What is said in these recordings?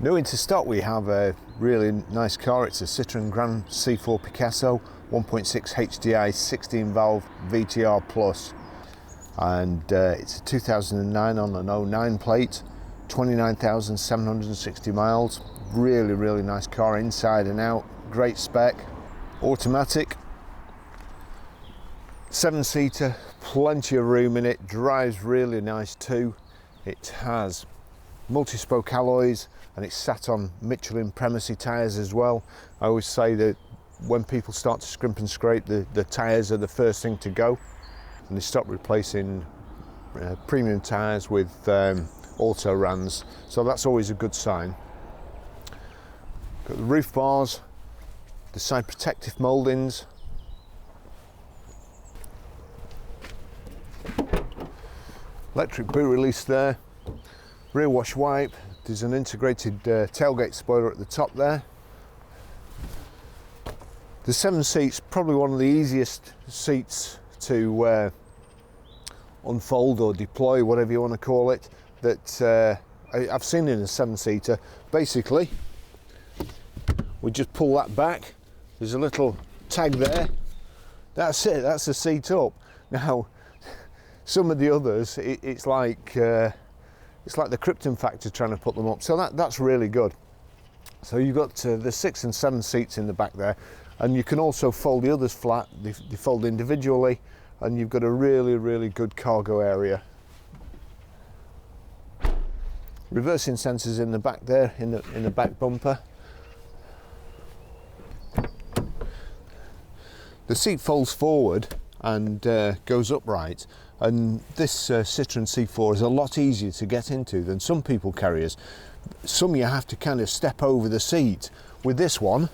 New into stock we have a really nice car. It's a Citroen Grand C4 Picasso 1.6 HDi 16 valve VTR Plus, and it's a 2009 on an 09 plate, 29,760 miles. Really nice car inside and out, great spec, automatic, 7-seater, plenty of room in it, drives really nice too. It has multi-spoke alloys and it's sat on Michelin Primacy tyres as well. I always say that when people start to scrimp and scrape, the tyres are the first thing to go, and they stop replacing premium tyres with auto rans, so that's always a good sign. Got the roof bars, the side protective mouldings, electric boot release there, rear wash wipe. There's an integrated tailgate spoiler at the top there. The 7 seats, probably one of the easiest seats to unfold or deploy, whatever you want to call it, that I've seen in a 7-seater. Basically, we just pull that back. There's a little tag there. That's it, that's the seat up. Now, some of the others, it's like the Krypton factor trying to put them up, so that's really good. So you've got the 6 and 7 seats in the back there, and you can also fold the others flat. They fold individually, and you've got a really good cargo area. Reversing sensors in the back there, in the back bumper. The seat folds forward and goes upright, and this Citroen C4 is a lot easier to get into than some people carriers. Some you have to kind of step over the seat. With this one,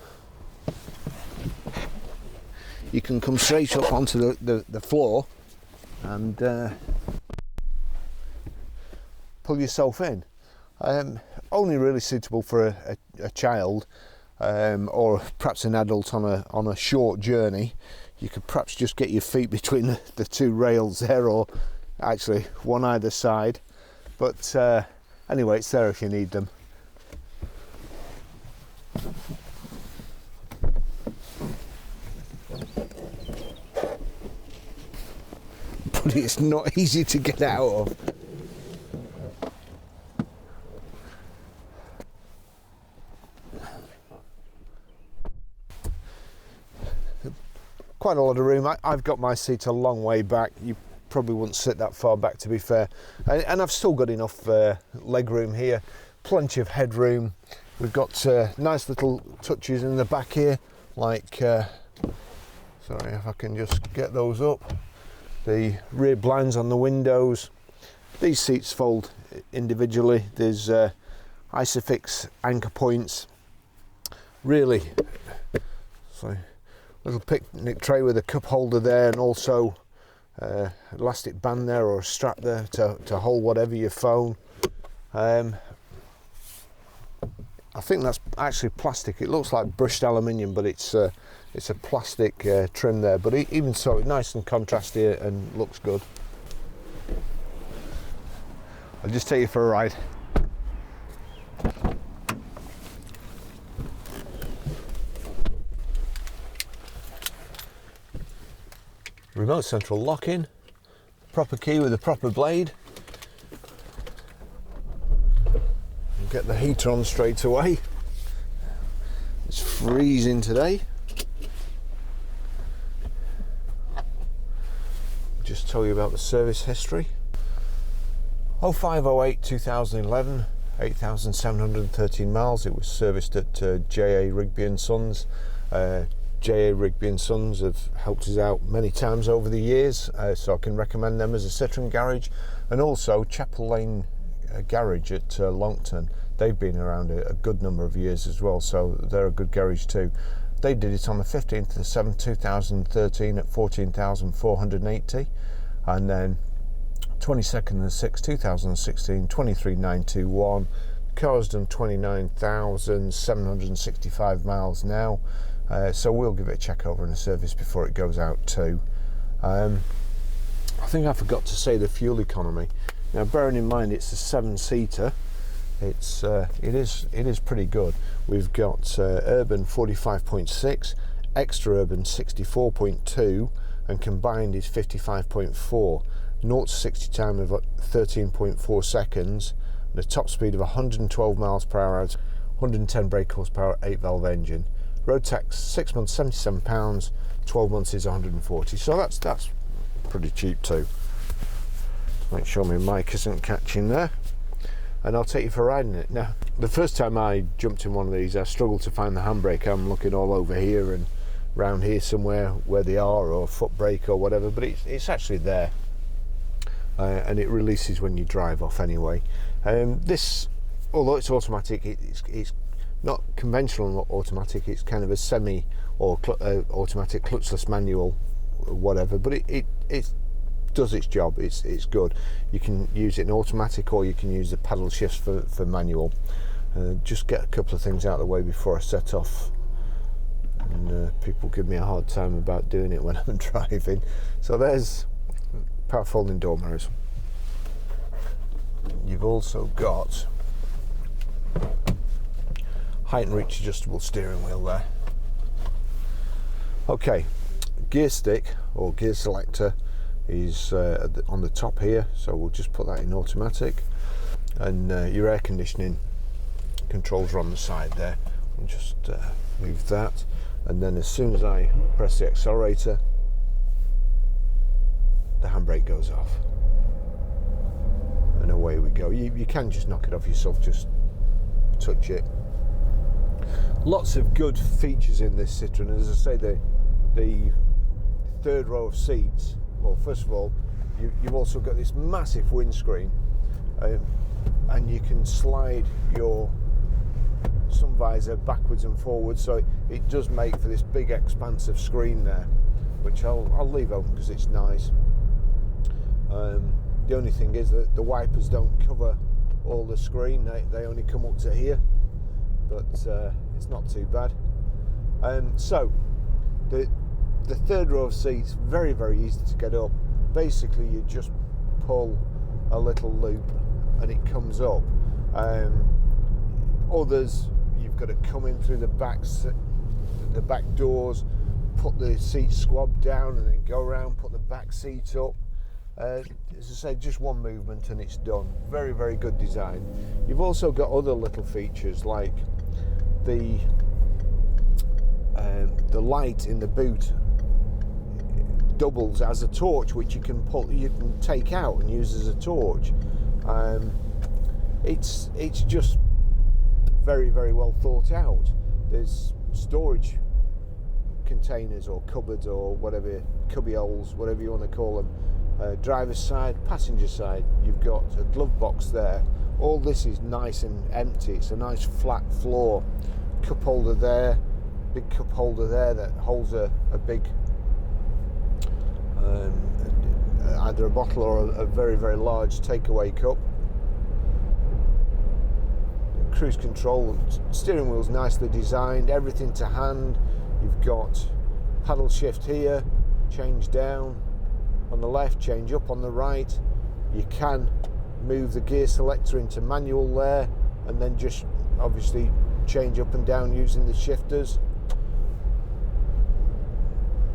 you can come straight up onto the floor and pull yourself in. Only really suitable for a child or perhaps an adult on a short journey. You could perhaps just get your feet between the two rails there, or actually one either side. But anyway, it's there if you need them. But it's not easy to get out of. Quite a lot of room. I've got my seat a long way back. You probably wouldn't sit that far back, to be fair. And I've still got enough leg room here, plenty of headroom. We've got nice little touches in the back here, like, sorry if I can just get those up. The rear blinds on the windows. These seats fold individually. There's Isofix anchor points. Really, so little picnic tray with a cup holder there, and also elastic band there, or a strap there to hold whatever, your phone. I think that's actually plastic. It looks like brushed aluminium, but it's a plastic trim there. But even so, it's nice and contrasty and looks good. I'll just take you for a ride. Remote central lock-in, proper key with a proper blade. Get the heater on straight away. It's freezing today. Just tell you about the service history. 0508 2011, 8,713 miles. It was serviced at J.A. Rigby & Sons. J.A. Rigby & Sons have helped us out many times over the years, so I can recommend them as a Citroen garage. And also Chapel Lane garage at Longton. They've been around a good number of years as well, so they're a good garage too. They did it on the 15th of the 7th 2013 at 14,480, and then 22nd of the 6th 2016 23,921. The car's done 29,765 miles now, so we'll give it a check over and a service before it goes out too. I think I forgot to say the fuel economy. Now, bearing in mind it's a 7-seater, it is pretty good. We've got urban 45.6, extra urban 64.2, and combined is 55.4. 0 to 60 time of 13.4 seconds, and a top speed of 112 miles per hour, 110 brake horsepower, 8 valve engine. Road tax 6 months £77, 12 months is 140. So that's pretty cheap too. Make sure my mic isn't catching there, and I'll take you for riding it. Now, the first time I jumped in one of these, I struggled to find the handbrake. I'm looking all over here and round here somewhere where they are, or foot brake or whatever, but it's actually there, and it releases when you drive off anyway. This, although it's automatic, it's not conventional automatic. It's kind of a semi or automatic clutchless manual, whatever, but it does its job. It's good. You can use it in automatic, or you can use the paddle shifts for manual. Just get a couple of things out of the way before I set off, and people give me a hard time about doing it when I'm driving. So there's power folding door mirrors. You've also got height and reach adjustable steering wheel there. Okay, gear stick or gear selector is on the top here, so we'll just put that in automatic, and your air conditioning controls are on the side there. We'll just move that, and then as soon as I press the accelerator, the handbrake goes off, and away we go. You can just knock it off yourself, just touch it. Lots of good features in this Citroen. As I say, the third row of seats, well, first of all, you've also got this massive windscreen, and you can slide your sun visor backwards and forwards, so it does make for this big expansive screen there, which I'll leave open because it's nice. The only thing is that the wipers don't cover all the screen, they only come up to here, but it's not too bad. So the third row of seats, very, very easy to get up. Basically, you just pull a little loop and it comes up. Others, you've got to come in through the back doors, put the seat squab down, and then go around, put the back seat up. As I say, just one movement and it's done. Very, very good design. You've also got other little features like the light in the boot doubles as a torch, which you can take out and use as a torch. It's just very, very well thought out. There's storage containers or cupboards or whatever, cubby holes, whatever you want to call them. Driver's side, passenger side, you've got a glove box there. All this is nice and empty. It's a nice flat floor. Cup holder there, big cup holder there that holds a big either a bottle or a very, very large takeaway cup. Cruise control, steering wheel's nicely designed, everything to hand. You've got paddle shift here, change down on the left, change up on the right. You can move the gear selector into manual there, and then just obviously change up and down using the shifters.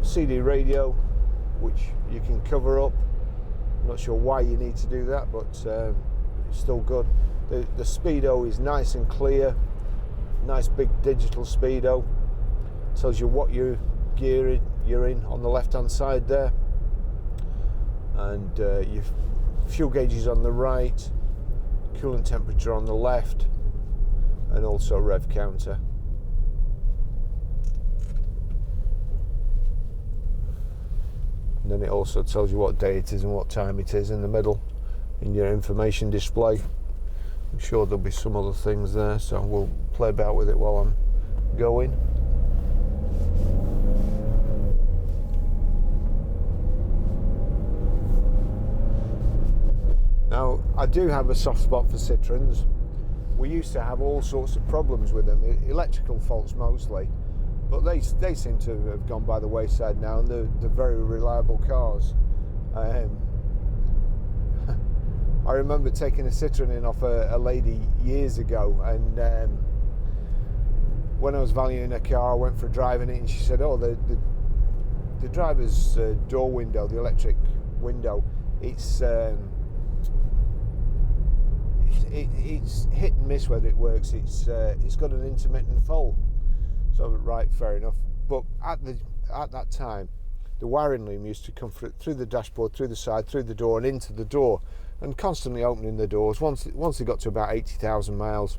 CD radio, which you can cover up. I'm not sure why you need to do that, but it's still good. The speedo is nice and clear, nice big digital speedo. Tells you what gear you're in on the left hand side there, and your fuel gauges on the right, coolant temperature on the left, and also rev counter. And then it also tells you what day it is and what time it is in the middle in your information display. I'm sure there'll be some other things there, so we'll play about with it while I'm going. Now, I do have a soft spot for Citroens. We used to have all sorts of problems with them, electrical faults mostly, but they seem to have gone by the wayside now, and they're very reliable cars. I remember taking a Citroen in off a lady years ago, and when I was valuing a car, I went for driving it, and she said, "Oh, the driver's door window, the electric window, it's hit and miss whether it works. It's got an intermittent fault." So right, fair enough. But at that time, the wiring loom used to come through the dashboard, through the side, through the door, and into the door, and constantly opening the doors. Once they got to about 80,000 miles,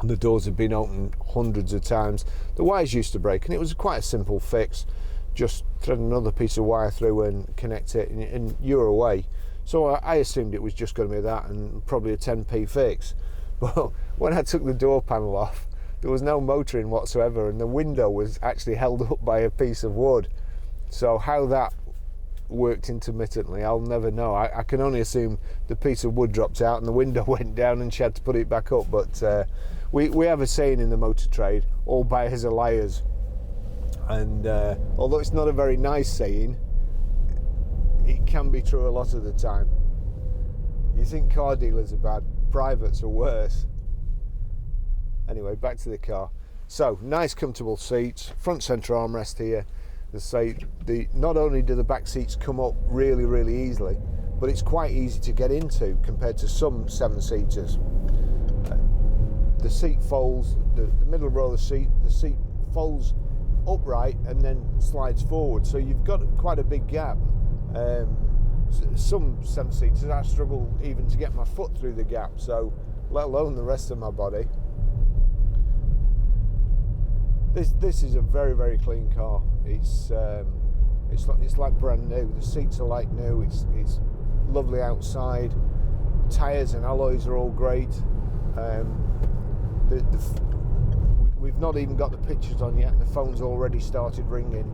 and the doors had been opened hundreds of times, the wires used to break, and it was quite a simple fix. Just thread another piece of wire through and connect it, and you're away. So I assumed it was just going to be that, and probably a 10p fix. But when I took the door panel off, there was no motoring whatsoever, and the window was actually held up by a piece of wood. So how that worked intermittently, I'll never know. I can only assume the piece of wood dropped out and the window went down and she had to put it back up. But we have a saying in the motor trade, all buyers are liars. And although it's not a very nice saying, it can be true a lot of the time. You think car dealers are bad, privates are worse. Anyway, back to the car. So, nice comfortable seats, front centre armrest here. Not only do the back seats come up really, really easily, but it's quite easy to get into compared to some 7-seaters. The seat folds, the middle row of the seat folds upright and then slides forward, so you've got quite a big gap. Some 7-seaters, I struggle even to get my foot through the gap, so let alone the rest of my body. This is a very, very clean car. It's like brand new. The seats are like new. It's lovely outside. Tyres and alloys are all great. We've not even got the pictures on yet, and the phone's already started ringing.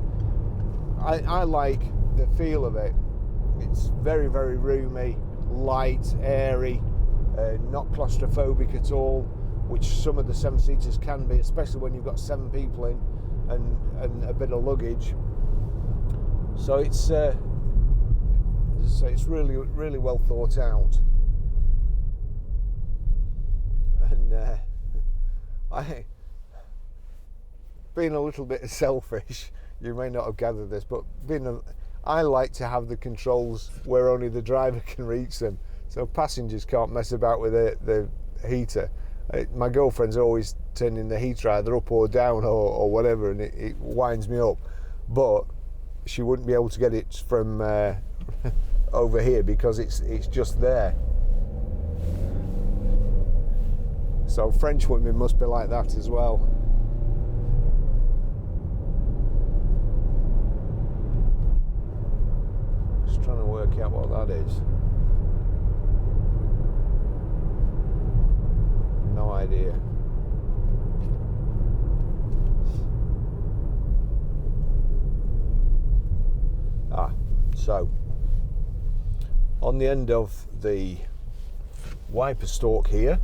I like the feel of it. It's very, very roomy, light, airy, not claustrophobic at all, which some of the 7-seaters can be, especially when you've got 7 people in and a bit of luggage. So it's really, really well thought out. And being a little bit selfish, you may not have gathered this, but I like to have the controls where only the driver can reach them, so passengers can't mess about with the heater. My girlfriend's always turning the heater either up or down or whatever, and it winds me up. But she wouldn't be able to get it from over here because it's just there. So French women must be like that as well. Just trying to work out what that is. No idea. So on the end of the wiper stalk here,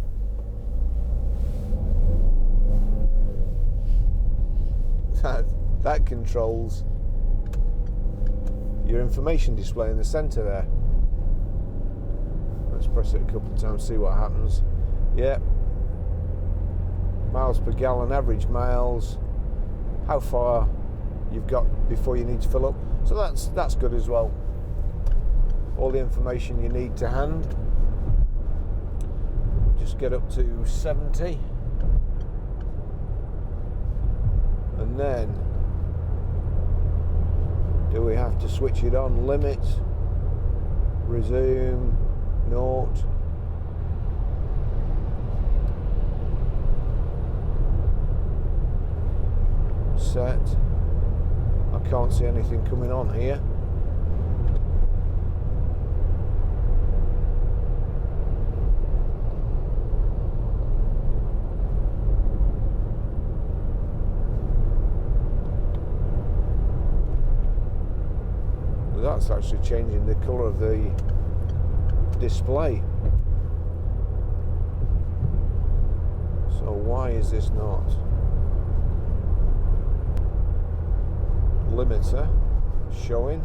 that controls your information display in the centre there. Let's press it a couple of times, see what happens. Yeah. Miles per gallon, average miles, how far you've got before you need to fill up. So that's good as well. All the information you need to hand. Just get up to 70. And then, do we have to switch it on? Limit, resume, naught. Set. I can't see anything coming on here. That's actually changing the colour of the display. So why is this not? Limiter showing.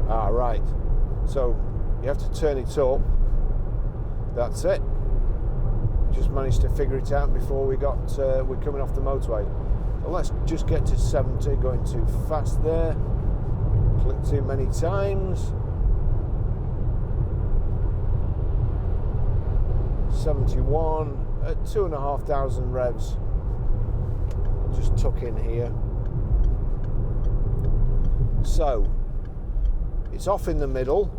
Right. So you have to turn it up. That's it. Just managed to figure it out before we're coming off the motorway. So let's just get to 70. Going too fast there. Click too many times. 71 at 2,500 revs. Just tuck in here. So it's off in the middle.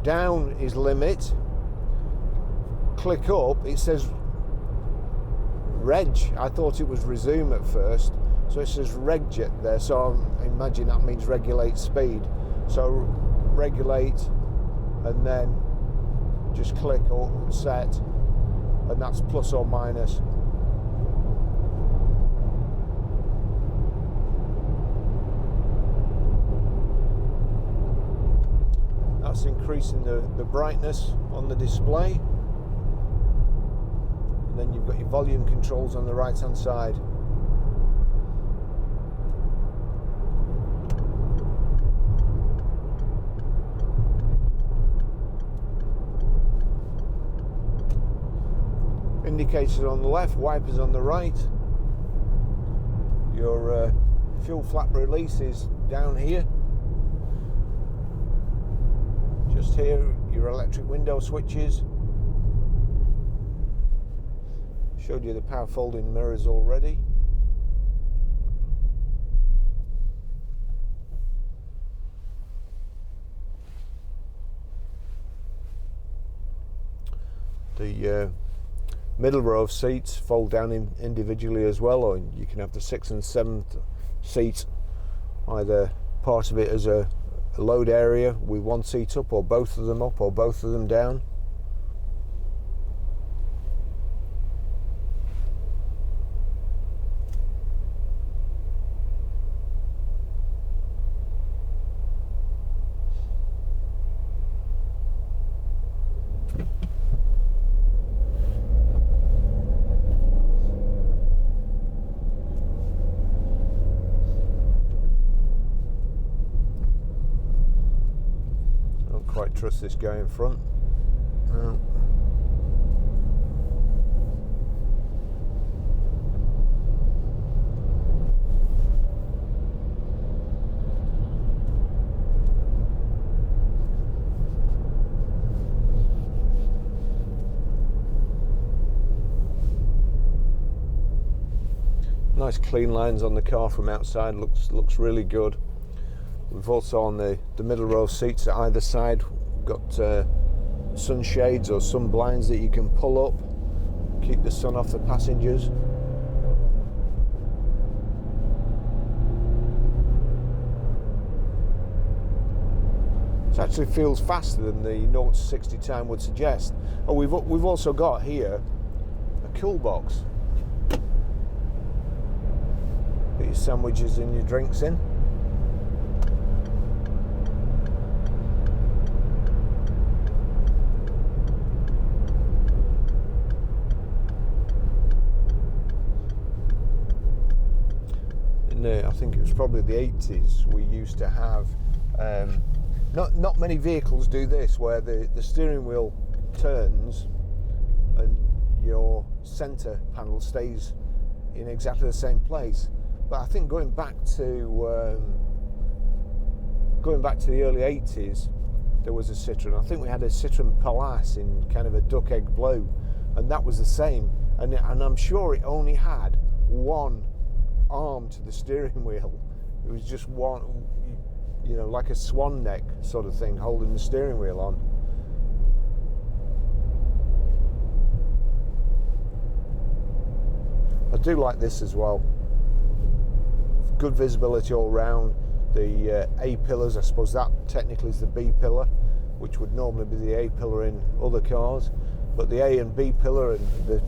Down is limit. Click up, it says reg. I thought it was resume at first, so it says reg there, so I imagine that means regulate speed. So regulate, and then just click or set, and that's plus or minus. That's increasing the brightness on the display. And then you've got your volume controls on the right hand side. Indicators on the left, wipers on the right. Your fuel flap release is down here. Just here, your electric window switches. Showed you the power folding mirrors already. The middle row of seats fold down individually as well, or you can have the 6th and 7th seat, either part of it as a load area with one seat up, or both of them up, or both of them down. Quite trust this guy in front. No. Nice clean lines on the car from outside. Looks really good. We've also on the middle row seats at either side got sunshades or sun blinds that you can pull up, keep the sun off the passengers. It actually feels faster than the 0 to 60 time would suggest. Oh, we've also got here a cool box. Put your sandwiches and your drinks in. I think it was probably the 80s, we used to have, not many vehicles do this, where the steering wheel turns and your centre panel stays in exactly the same place. But I think going back to the early 80s, there was a Citroen. I think we had a Citroen Palace in kind of a duck egg blue, and that was the same. And I'm sure it only had one arm to the steering wheel. It was just one, you know, like a swan neck sort of thing holding the steering wheel on. I do like this as well. Good visibility all round. The A pillars, I suppose that technically is the B pillar, which would normally be the A pillar in other cars, but the A and B pillar and the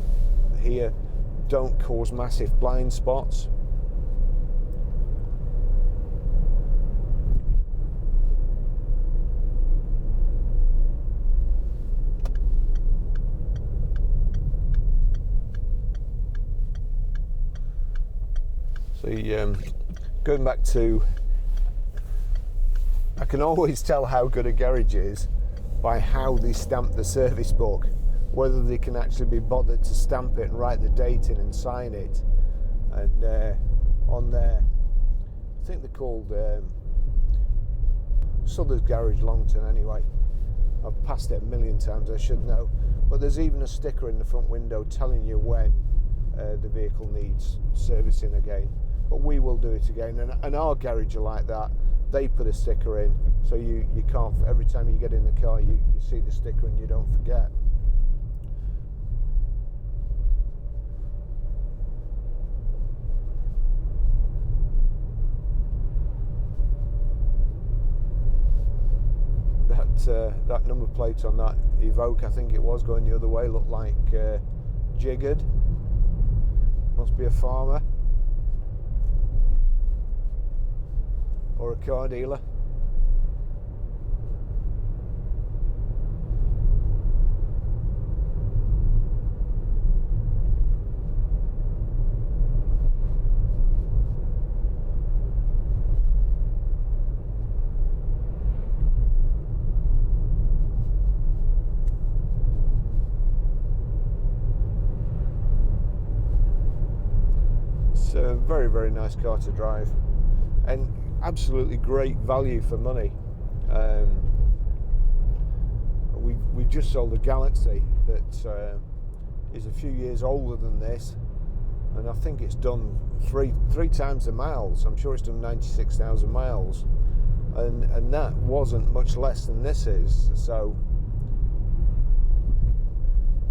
here don't cause massive blind spots. So going back to, I I can always tell how good a garage is by how they stamp the service book, whether they can actually be bothered to stamp it and write the date in and sign it. And on there, I think they're called Souther's Garage Longton anyway. I've passed it a million times, I should know. But there's even a sticker in the front window telling you when the vehicle needs servicing again. But we will do it again, and our garage are like that. They put a sticker in, so you can't, every time you get in the car you see the sticker and you don't forget. That number plate on that Evoque, I think it was, going the other way, looked like jiggered. Must be a farmer or a car dealer. A very, very nice car to drive, and absolutely great value for money. We've just sold a Galaxy that is a few years older than this, and I think it's done three times the miles. I'm sure it's done 96,000 miles, and that wasn't much less than this is. So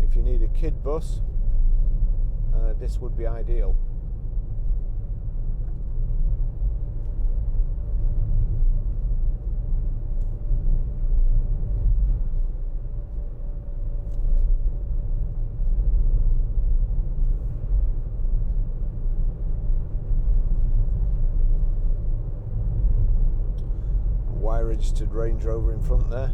if you need a kid bus, this would be ideal. Registered Range Rover in front there.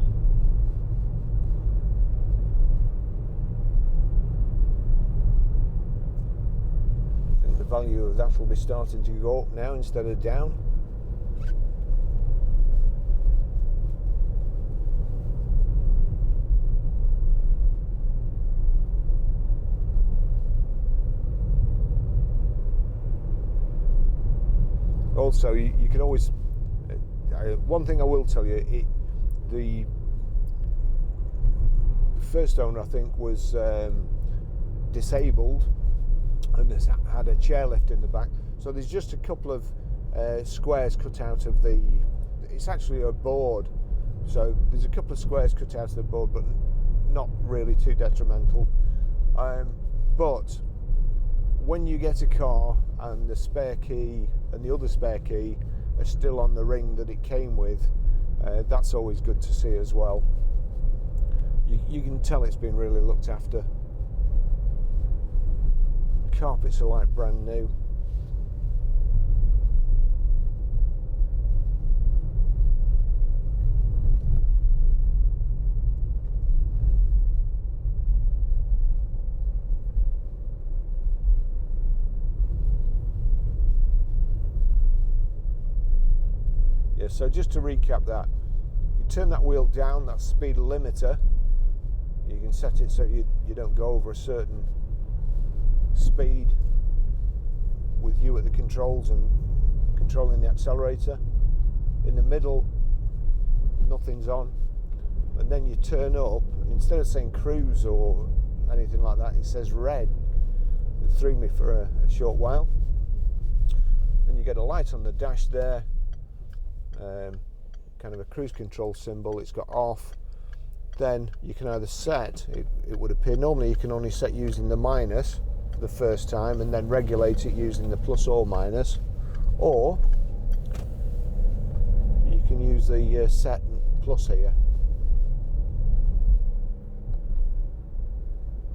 I think the value of that will be starting to go up now instead of down. Also, you can always, one thing I will tell you, the first owner, I think, was disabled and has had a chairlift in the back. So there's just a couple of squares cut out of the, it's actually a board. So there's a couple of squares cut out of the board, but not really too detrimental. But when you get a car and the spare key and the other spare key are still on the ring that it came with, that's always good to see as well. You can tell it's been really looked after. Carpets are like brand new. Yeah, so just to recap that, you turn that wheel down, that's speed limiter. You can set it so you don't go over a certain speed with you at the controls and controlling the accelerator. In the middle, nothing's on. And then you turn up, and instead of saying cruise or anything like that, it says red. It threw me for a short while. Then you get a light on the dash there, kind of a cruise control symbol. It's got off. Then you can either set, it would appear normally you can only set using the minus the first time and then regulate it using the plus or minus, or you can use the set plus here.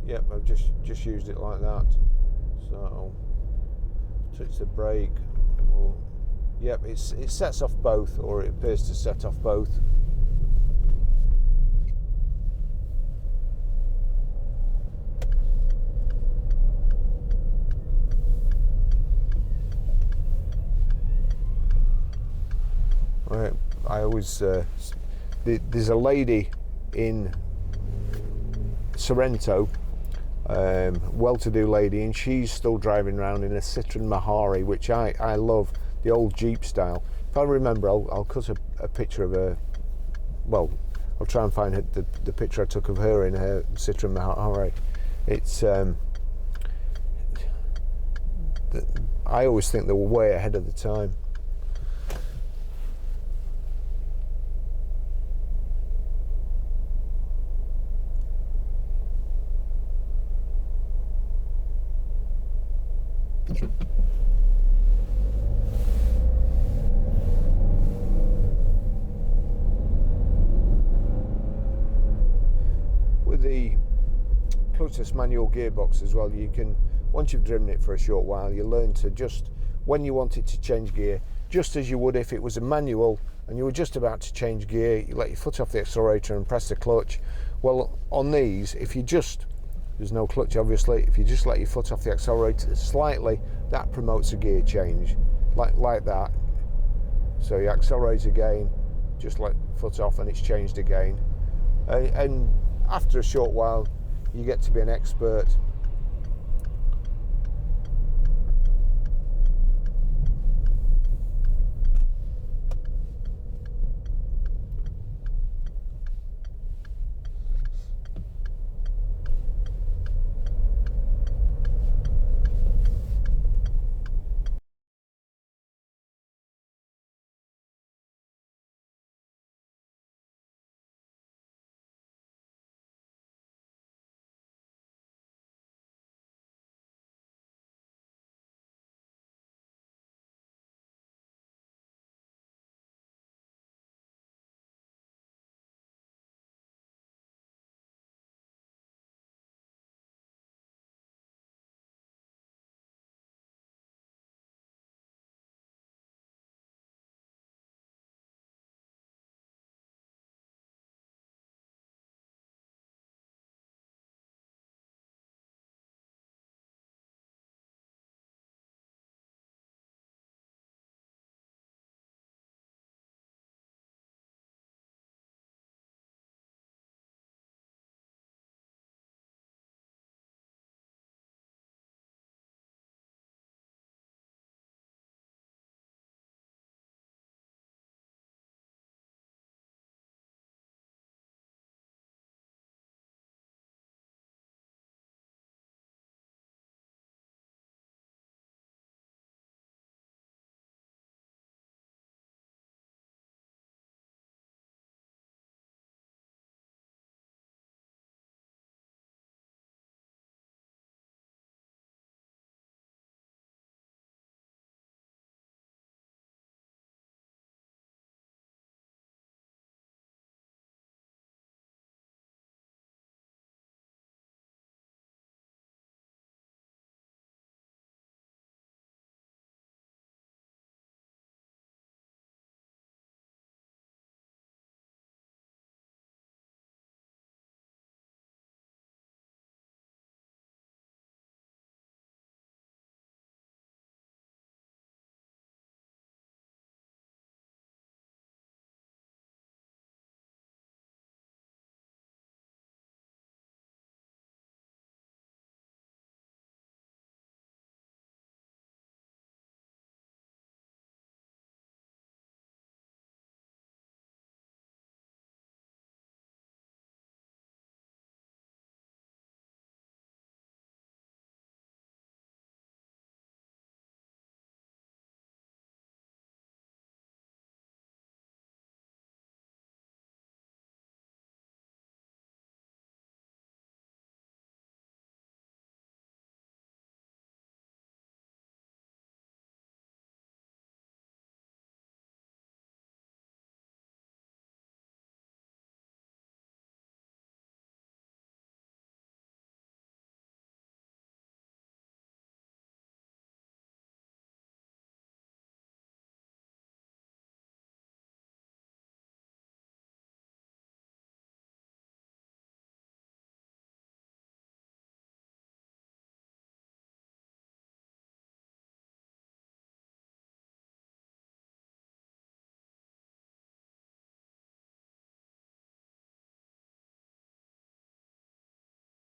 Yep, I've just used it like that. So touch the brake. Yep, it sets off both, or it appears to set off both. Right, I always there's a lady in Sorrento, well-to-do lady, and she's still driving around in a Citroen Mahari, which I love, the old Jeep style. If I remember, I'll cut a picture of her. Well, I'll try and find the picture I took of her in her Citroen Mahari. It's I always think they were way ahead of the time. With the clutchless manual gearbox as well, you can, once you've driven it for a short while, you learn to just, when you want it to change gear, just as you would if it was a manual and you were just about to change gear, you let your foot off the accelerator and press the clutch. Well, on these, if you just, there's no clutch obviously, if you just let your foot off the accelerator slightly, that promotes a gear change, like that. So you accelerate again, just let foot off and it's changed again. And after a short while, you get to be an expert